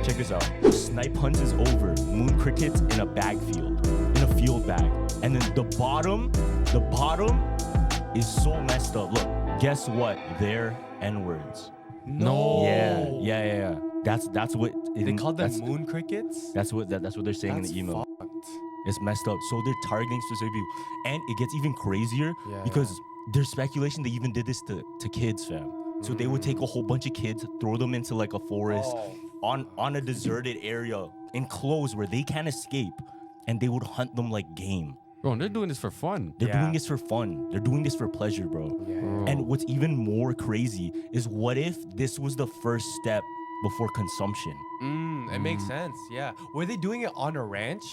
check this out. Snipe hunt is over. Moon crickets in a field bag. And then the bottom is so messed up. Look, guess what? They're N-words. No. Yeah. That's what They call them moon crickets? That's what they're saying in the email. Fucked. It's messed up. So they're targeting specific people. And it gets even crazier because there's speculation they even did this to kids, fam. So they would take a whole bunch of kids, throw them into like a forest on a deserted area, enclosed where they can't escape, and they would hunt them like game. Bro, they're doing this for fun. They're doing this for fun. They're doing this for pleasure, bro. And what's even more crazy is what if this was the first step before consumption? It makes sense. Yeah. Were they doing it on a ranch?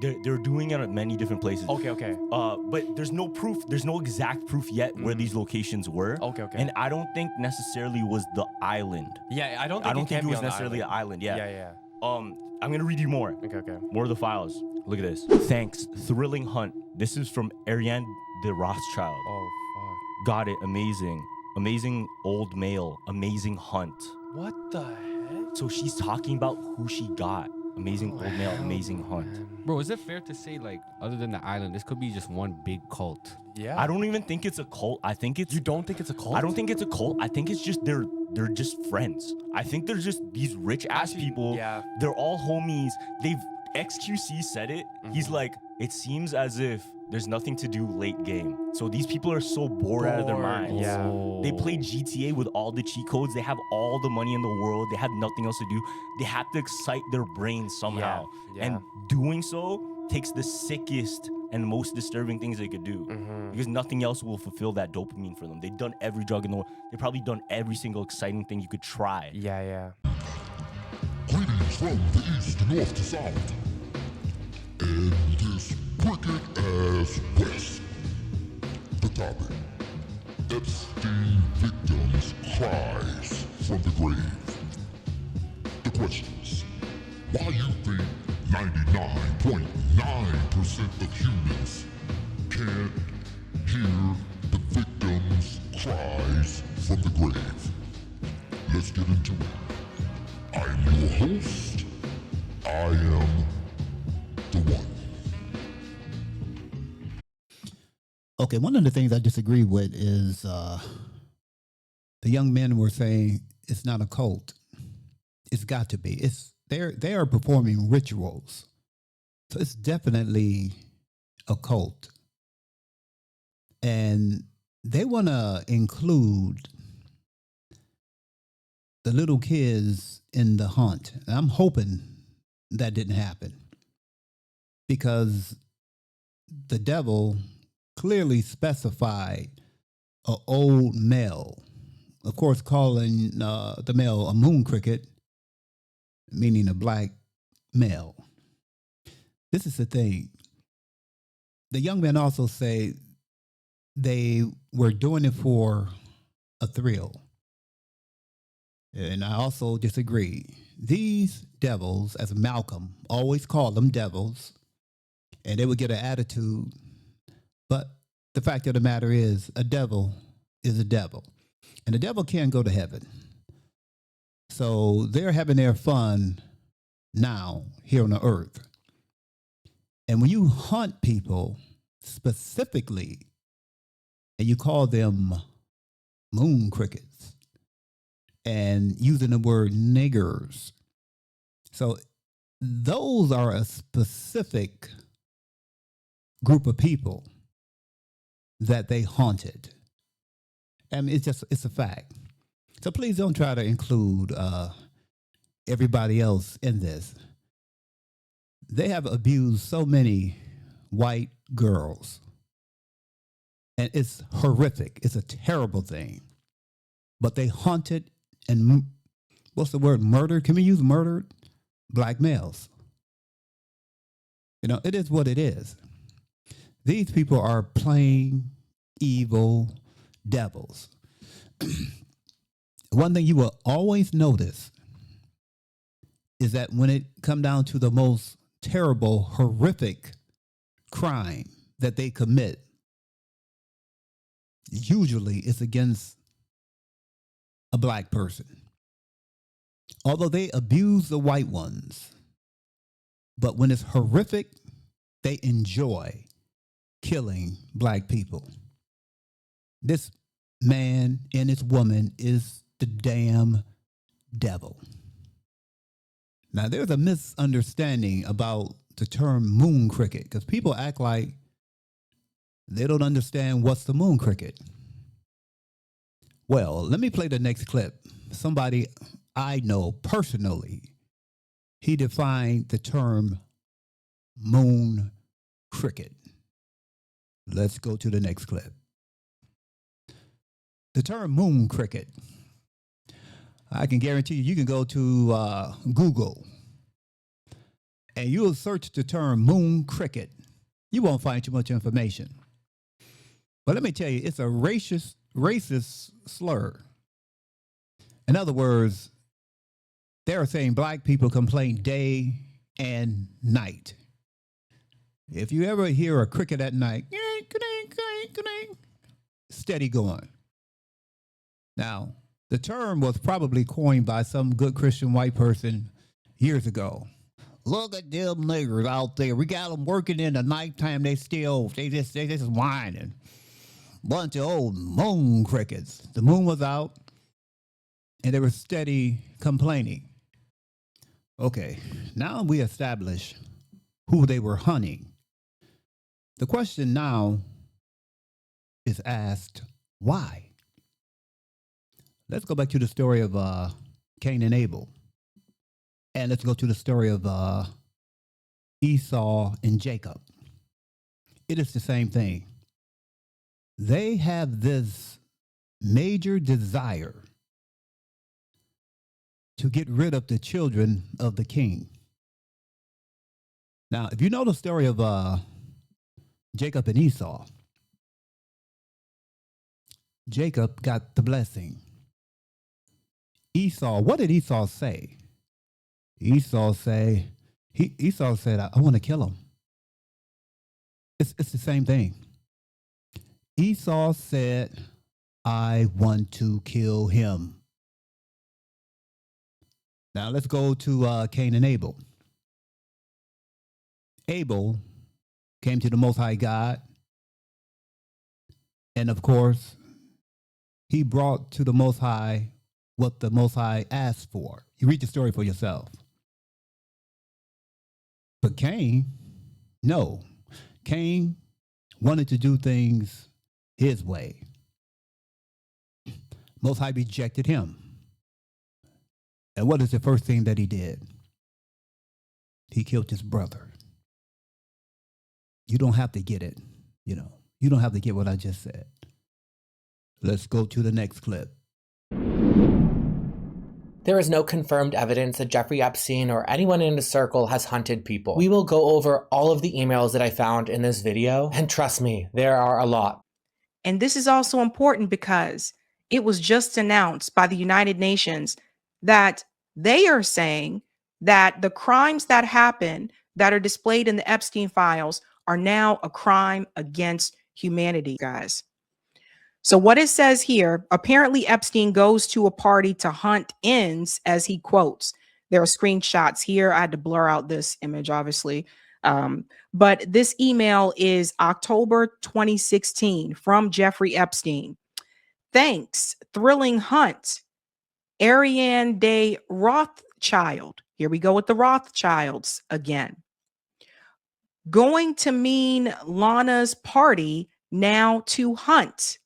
They're doing it at many different places. Okay. But there's no proof. There's no exact proof yet where these locations were. Okay. And I don't think necessarily was the island. Yeah, I don't think it was necessarily an island. Yeah. I'm gonna read you more. Okay. More of the files. Look at this. Thanks. Thrilling hunt. This is from Ariane de Rothschild. Oh Got it. Amazing. Amazing old male. Amazing hunt. fuck. What the heck? So she's talking about who she got. Amazing old male. Amazing hunt. Bro, is it fair to say, like, other than the island, this could be just one big cult? Yeah. I don't even think it's a cult. I think it's. You don't think it's a cult? I don't think it's a cult. I think it's just they're just friends. I think they're just these rich ass people. yeah. They're all homies. XQC said it. He's like, it seems as if there's nothing to do late game. So these people are so bored out of their minds. Yeah. They play GTA with all the cheat codes. They have all the money in the world. They have nothing else to do. They have to excite their brains somehow. Yeah. And doing so takes the sickest and most disturbing things they could do. Because nothing else will fulfill that dopamine for them. They've done every drug in the world. They've probably done every single exciting thing you could try. Yeah. Greetings from the east to north to south, and this wicked ass west. The topic: Epstein victims' cries from the grave. The questions: why you think 99.9% of humans can't hear the victims' cries from the grave? Let's get into it. I'm your host. I am the one. Okay, one of the things I disagree with is the young men were saying it's not a cult. It's got to be. They are performing rituals, so it's definitely a cult, and they want to include the little kids in the hunt. And I'm hoping that didn't happen because the devil clearly specified an old male, of course, calling the male a moon cricket, meaning a black male. This is the thing. The young men also say they were doing it for a thrill. And I also disagree. These devils, as Malcolm always called them devils, and they would get an attitude. But the fact of the matter is, a devil is a devil. And the devil can't go to heaven. So they're having their fun now here on the earth. And when you hunt people specifically, and you call them moon crickets, and using the word niggers. So those are a specific group of people that they haunted. I mean, it's a fact. So please don't try to include everybody else in this. They have abused so many white girls. And it's horrific. It's a terrible thing. But they haunted and what's the word? Murdered? Can we use murdered? Black males. You know, it is what it is. These people are plain evil devils. One thing you will always notice is that when it comes down to the most terrible, horrific crime that they commit, usually it's against a black person. although they abuse the white ones, but when it's horrific, they enjoy killing black people. This man and this woman is the damn devil. Now, there's a misunderstanding about the term moon cricket because people act like they don't understand what's the moon cricket. Well, let me play the next clip. Somebody I know personally, he defined the term moon cricket. Let's go to the next clip. The term moon cricket, I can guarantee you can go to Google and you'll search the term moon cricket. You won't find too much information. But let me tell you, it's a racist slur. In other words, they're saying black people complain day and night. If you ever hear a cricket at night, steady going. Now, the term was probably coined by some good Christian white person years ago. Look at them niggers out there. We got them working in the nighttime. They just whining. Bunch of old moon crickets. The moon was out, and they were steady complaining. Okay, now we establish who they were hunting. The question now is asked, why? Let's go back to the story of Cain and Abel. And let's go to the story of Esau and Jacob. It is the same thing. They have this major desire to get rid of the children of the king. Now, if you know the story of Jacob and Esau, Jacob got the blessing. Esau, what did Esau say? Esau said, I want to kill him. It's the same thing. Esau said, I want to kill him. Now let's go to Cain and Abel. Abel came to the Most High God. And of course, he brought to the Most High what the Most High asked for. You read the story for yourself. But Cain, no. Cain wanted to do things his way. Most High rejected him. And what is the first thing that he did? He killed his brother. You don't have to get it, you know. You don't have to get what I just said. Let's go to the next clip. There is no confirmed evidence that Jeffrey Epstein or anyone in his circle has hunted people. We will go over all of the emails that I found in this video, and trust me, there are a lot. And this is also important because it was just announced by the United Nations that they are saying that the crimes that happen that are displayed in the Epstein files are now a crime against humanity, guys. So what it says here, apparently Epstein goes to a party to hunt ends, as he quotes. There are screenshots here. I had to blur out this image, obviously. But this email is October 2016 from Jeffrey Epstein. Thanks, thrilling hunt. Ariane de Rothschild. Here we go with the Rothschilds again. Going to mean Lana's party now to hunt.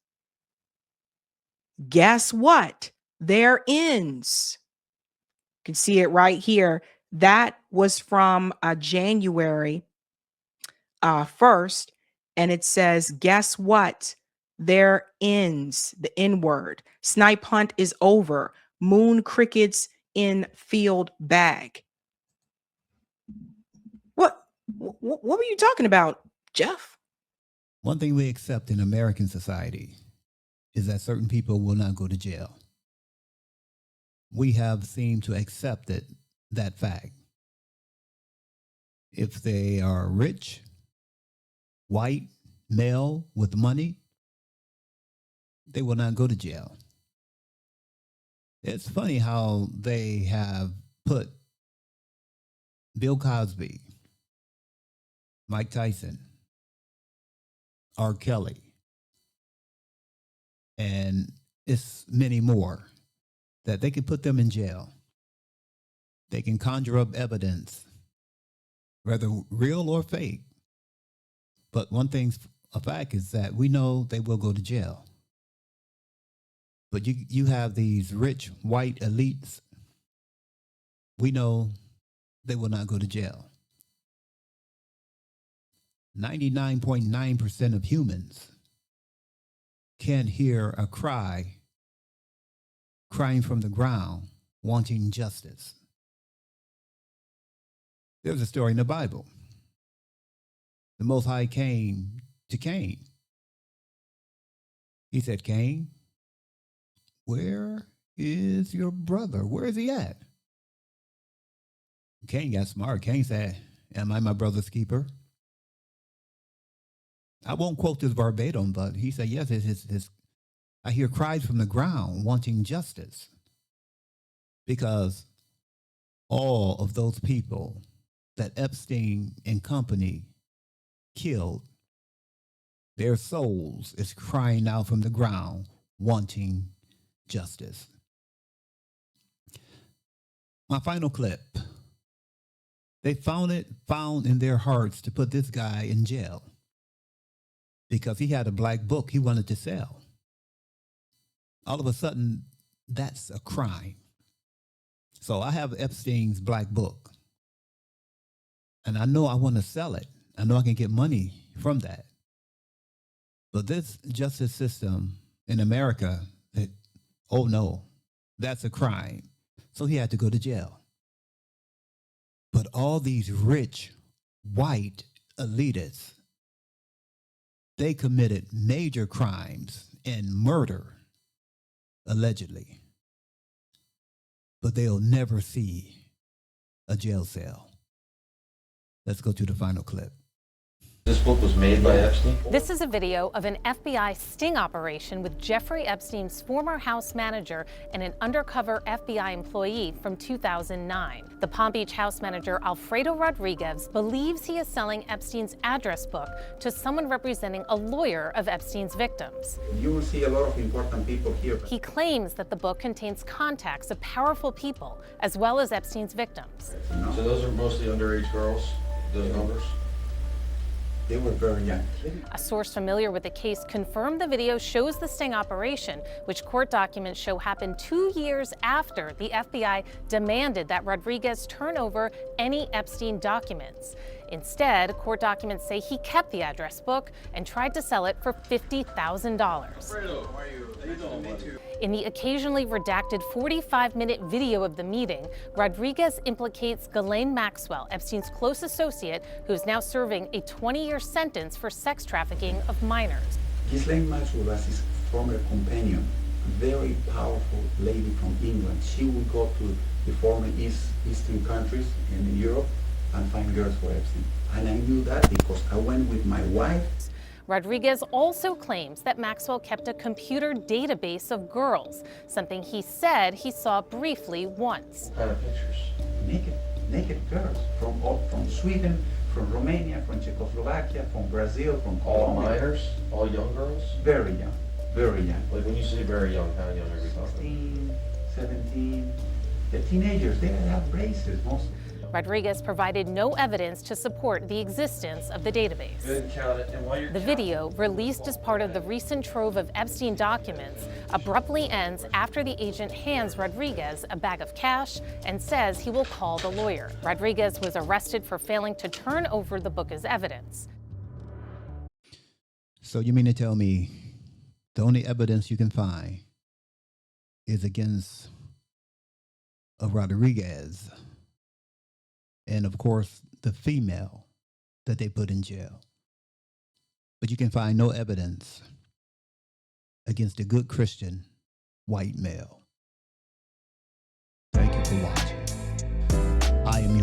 Guess what? There ends. You can see it right here. That was from January 1st. And it says, guess what? There ends. The N word. Snipe hunt is over. Moon crickets in field bag. What were you talking about, Jeff? One thing we accept in American society is that certain people will not go to jail. We have seemed to accept that fact. If they are rich, white, male, with money, they will not go to jail. It's funny how they have put Bill Cosby, Mike Tyson, R. Kelly, and it's many more that they can put them in jail. They can conjure up evidence, whether real or fake. But one thing's a fact is that we know they will go to jail. But you have these rich white elites. We know they will not go to jail. 99.9% of humans can hear a cry, crying from the ground, wanting justice. There's a story in the Bible. The Most High came to Cain. He said, Cain, where is your brother? Where is he at? Cain got smart. Cain said, am I my brother's keeper? I won't quote this verbatim, but he said, yes, I hear cries from the ground wanting justice. Because all of those people that Epstein and company killed, their souls is crying out from the ground wanting justice. My final clip. They found in their hearts to put this guy in jail because he had a black book he wanted to sell. All of a sudden, that's a crime. So I have Epstein's black book, and I know I want to sell it. I know I can get money from that. But this justice system in America, oh no, that's a crime. So he had to go to jail. But all these rich, white elitists, they committed major crimes and murder, allegedly. But they'll never see a jail cell. Let's go to the final clip. This book was made by Epstein? This is a video of an FBI sting operation with Jeffrey Epstein's former house manager and an undercover FBI employee from 2009. The Palm Beach house manager, Alfredo Rodriguez, believes he is selling Epstein's address book to someone representing a lawyer of Epstein's victims. You will see a lot of important people here. He claims that the book contains contacts of powerful people, as well as Epstein's victims. So those are mostly underage girls, those numbers? They were very young. A source familiar with the case confirmed the video shows the sting operation, which court documents show happened 2 years after the FBI demanded that Rodriguez turn over any Epstein documents. Instead, court documents say he kept the address book and tried to sell it for $50,000. In the occasionally redacted 45-minute video of the meeting, Rodriguez implicates Ghislaine Maxwell, Epstein's close associate, who is now serving a 20-year sentence for sex trafficking of minors. Ghislaine Maxwell was his former companion, a very powerful lady from England. She would go to the former Eastern countries in Europe and find girls for Epstein. And I knew that because I went with my wife. Rodriguez also claims that Maxwell kept a computer database of girls, something he said he saw briefly once. What kind of pictures? Naked girls from Sweden, from Romania, from Czechoslovakia, from Brazil, from All Colombia. minors? All young girls? Very young, very young. Like when you say very young, how young are we talking? 16, 17. The teenagers, they have braces, most of them. Rodriguez provided no evidence to support the existence of the database. Good, count it. And while you're The video, released as part of the recent trove of Epstein documents, abruptly ends after the agent hands Rodriguez a bag of cash and says he will call the lawyer. Rodriguez was arrested for failing to turn over the book as evidence. So you mean to tell me the only evidence you can find is against a Rodriguez and, of course, the female that they put in jail. But you can find no evidence against a good Christian white male. Thank you for watching. I am your